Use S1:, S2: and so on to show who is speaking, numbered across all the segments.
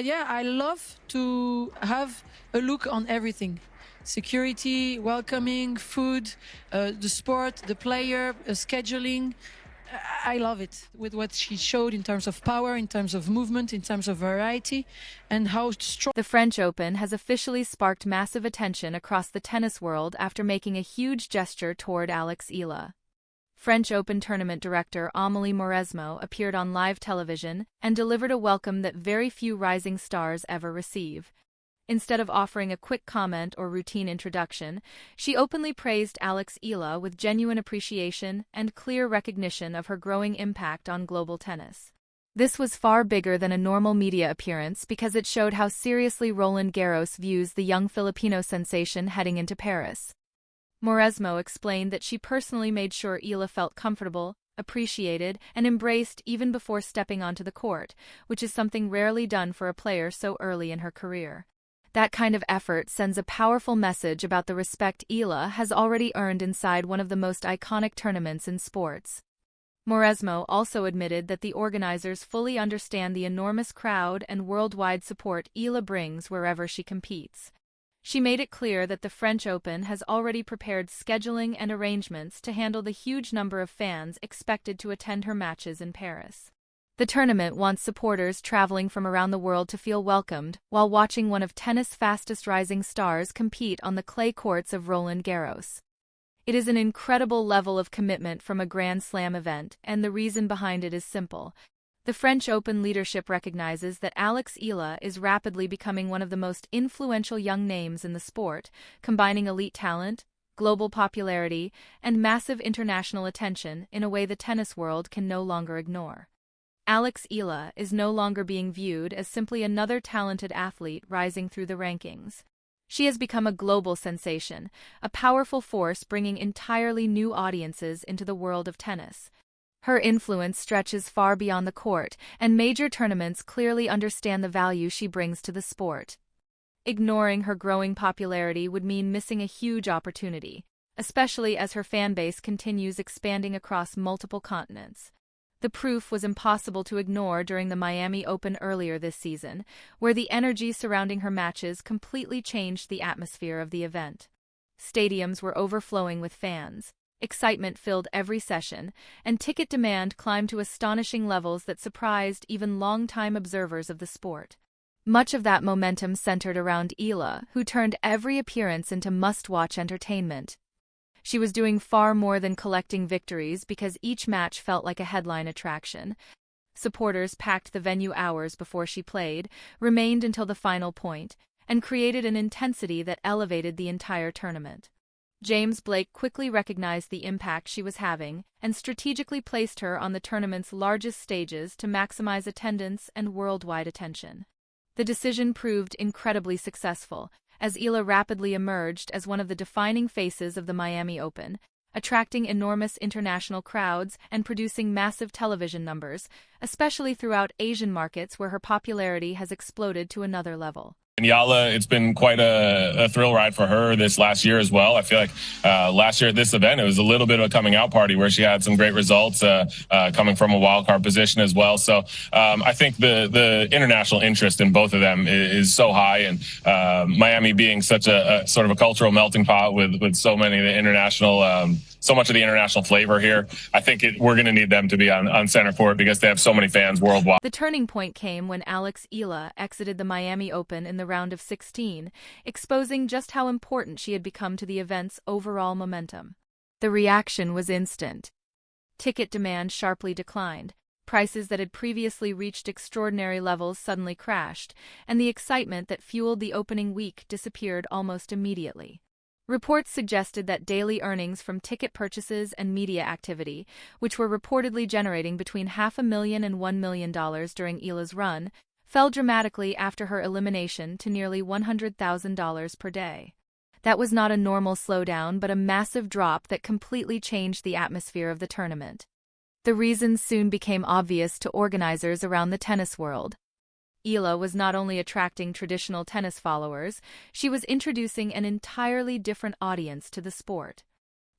S1: Yeah, I love to have a look on everything: security, welcoming, food, the sport, the player, scheduling. I love it with what she showed in terms of power, in terms of movement, in terms of variety, and how strong.
S2: The French Open has officially sparked massive attention across the tennis world after making a huge gesture toward Eala. French Open tournament director Amélie Mauresmo appeared on live television and delivered a welcome that very few rising stars ever receive. Instead of offering a quick comment or routine introduction, she openly praised Eala with genuine appreciation and clear recognition of her growing impact on global tennis. This was far bigger than a normal media appearance because it showed how seriously Roland Garros views the young Filipino sensation heading into Paris. Mauresmo explained that she personally made sure Eala felt comfortable, appreciated, and embraced even before stepping onto the court, which is something rarely done for a player so early in her career. That kind of effort sends a powerful message about the respect Eala has already earned inside one of the most iconic tournaments in sports. Mauresmo also admitted that the organizers fully understand the enormous crowd and worldwide support Eala brings wherever she competes. She made it clear that the French Open has already prepared scheduling and arrangements to handle the huge number of fans expected to attend her matches in Paris. The tournament wants supporters traveling from around the world to feel welcomed while watching one of tennis' fastest rising stars compete on the clay courts of Roland Garros. It is an incredible level of commitment from a Grand Slam event, and the reason behind it is simple. The French Open leadership recognizes that Eala is rapidly becoming one of the most influential young names in the sport, combining elite talent, global popularity, and massive international attention in a way the tennis world can no longer ignore. Eala is no longer being viewed as simply another talented athlete rising through the rankings. She has become a global sensation, a powerful force bringing entirely new audiences into the world of tennis. Her influence stretches far beyond the court, and major tournaments clearly understand the value she brings to the sport. Ignoring her growing popularity would mean missing a huge opportunity, especially as her fanbase continues expanding across multiple continents. The proof was impossible to ignore during the Miami Open earlier this season, where the energy surrounding her matches completely changed the atmosphere of the event. Stadiums were overflowing with fans. Excitement filled every session, and ticket demand climbed to astonishing levels that surprised even longtime observers of the sport. Much of that momentum centered around Eala, who turned every appearance into must-watch entertainment. She was doing far more than collecting victories because each match felt like a headline attraction. Supporters packed the venue hours before she played, remained until the final point, and created an intensity that elevated the entire tournament. James Blake quickly recognized the impact she was having and strategically placed her on the tournament's largest stages to maximize attendance and worldwide attention. The decision proved incredibly successful, as Eala rapidly emerged as one of the defining faces of the Miami Open, attracting enormous international crowds and producing massive television numbers, especially throughout Asian markets where her popularity has exploded to another level.
S3: And Eala, it's been quite a thrill ride for her this last year as well. I feel like last year at this event, it was a little bit of a coming out party where she had some great results coming from a wild card position as well. So I think the international interest in both of them is so high, and Miami being such a sort of a cultural melting pot with so many of the international so much of the international flavor here. I think we're going to need them to be on center court because they have so many fans worldwide.
S2: The turning point came when Eala exited the Miami Open in the round of 16, exposing just how important she had become to the event's overall momentum. The reaction was instant. Ticket demand sharply declined. Prices that had previously reached extraordinary levels suddenly crashed, and the excitement that fueled the opening week disappeared almost immediately. Reports suggested that daily earnings from ticket purchases and media activity, which were reportedly generating between $500,000 and $1 million during Eala's run, fell dramatically after her elimination to nearly $100,000 per day. That was not a normal slowdown but a massive drop that completely changed the atmosphere of the tournament. The reasons soon became obvious to organizers around the tennis world. Eala was not only attracting traditional tennis followers, she was introducing an entirely different audience to the sport.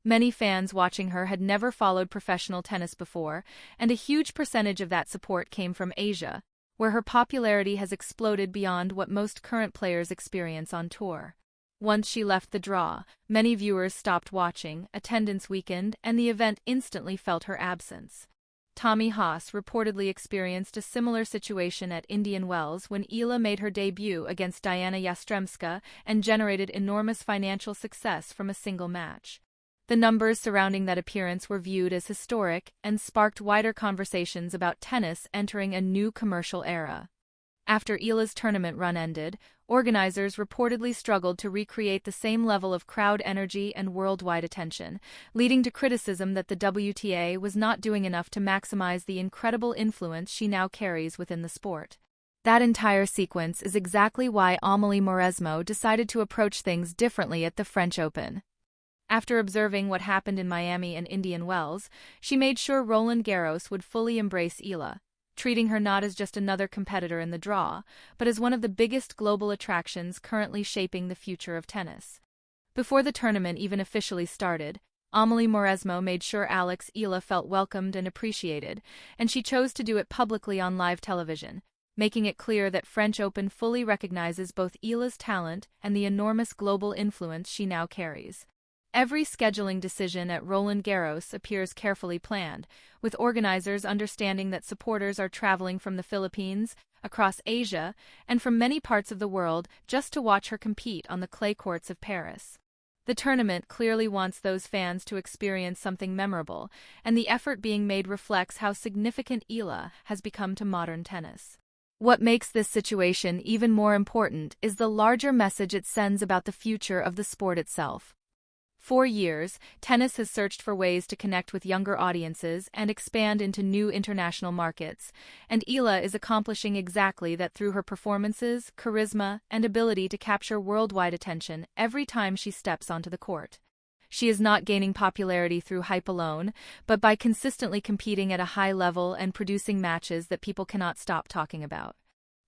S2: Many fans watching her had never followed professional tennis before, and a huge percentage of that support came from Asia, where her popularity has exploded beyond what most current players experience on tour. Once she left the draw, many viewers stopped watching, attendance weakened, and the event instantly felt her absence. Tommy Haas reportedly experienced a similar situation at Indian Wells when Eala made her debut against Diana Yastremska and generated enormous financial success from a single match. The numbers surrounding that appearance were viewed as historic and sparked wider conversations about tennis entering a new commercial era. After Eala's tournament run ended, organizers reportedly struggled to recreate the same level of crowd energy and worldwide attention, leading to criticism that the WTA was not doing enough to maximize the incredible influence she now carries within the sport. That entire sequence is exactly why Amélie Mauresmo decided to approach things differently at the French Open. After observing what happened in Miami and Indian Wells, she made sure Roland Garros would fully embrace Eala, treating her not as just another competitor in the draw, but as one of the biggest global attractions currently shaping the future of tennis. Before the tournament even officially started, Amélie Mauresmo made sure Eala felt welcomed and appreciated, and she chose to do it publicly on live television, making it clear that French Open fully recognizes both Eala's talent and the enormous global influence she now carries. Every scheduling decision at Roland Garros appears carefully planned, with organizers understanding that supporters are traveling from the Philippines, across Asia, and from many parts of the world just to watch her compete on the clay courts of Paris. The tournament clearly wants those fans to experience something memorable, and the effort being made reflects how significant Eala has become to modern tennis. What makes this situation even more important is the larger message it sends about the future of the sport itself. For years, tennis has searched for ways to connect with younger audiences and expand into new international markets, and Eala is accomplishing exactly that through her performances, charisma, and ability to capture worldwide attention every time she steps onto the court. She is not gaining popularity through hype alone, but by consistently competing at a high level and producing matches that people cannot stop talking about.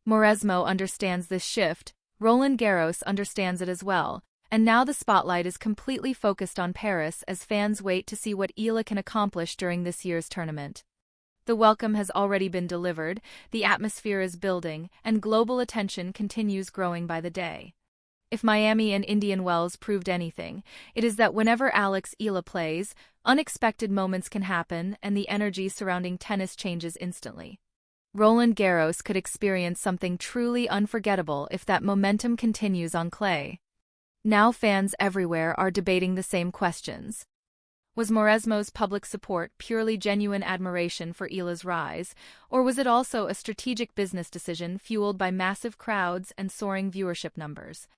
S2: Mauresmo understands this shift, Roland Garros understands it as well, and now the spotlight is completely focused on Paris as fans wait to see what Eala can accomplish during this year's tournament. The welcome has already been delivered, the atmosphere is building, and global attention continues growing by the day. If Miami and Indian Wells proved anything, it is that whenever Eala plays, unexpected moments can happen and the energy surrounding tennis changes instantly. Roland Garros could experience something truly unforgettable if that momentum continues on clay. Now fans everywhere are debating the same questions. Was Mauresmo's public support purely genuine admiration for Eala's rise, or was it also a strategic business decision fueled by massive crowds and soaring viewership numbers?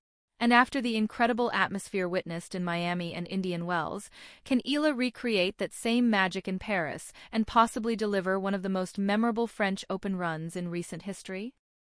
S2: And after the incredible atmosphere witnessed in Miami and Indian Wells, can Eala recreate that same magic in Paris and possibly deliver one of the most memorable French Open runs in recent history?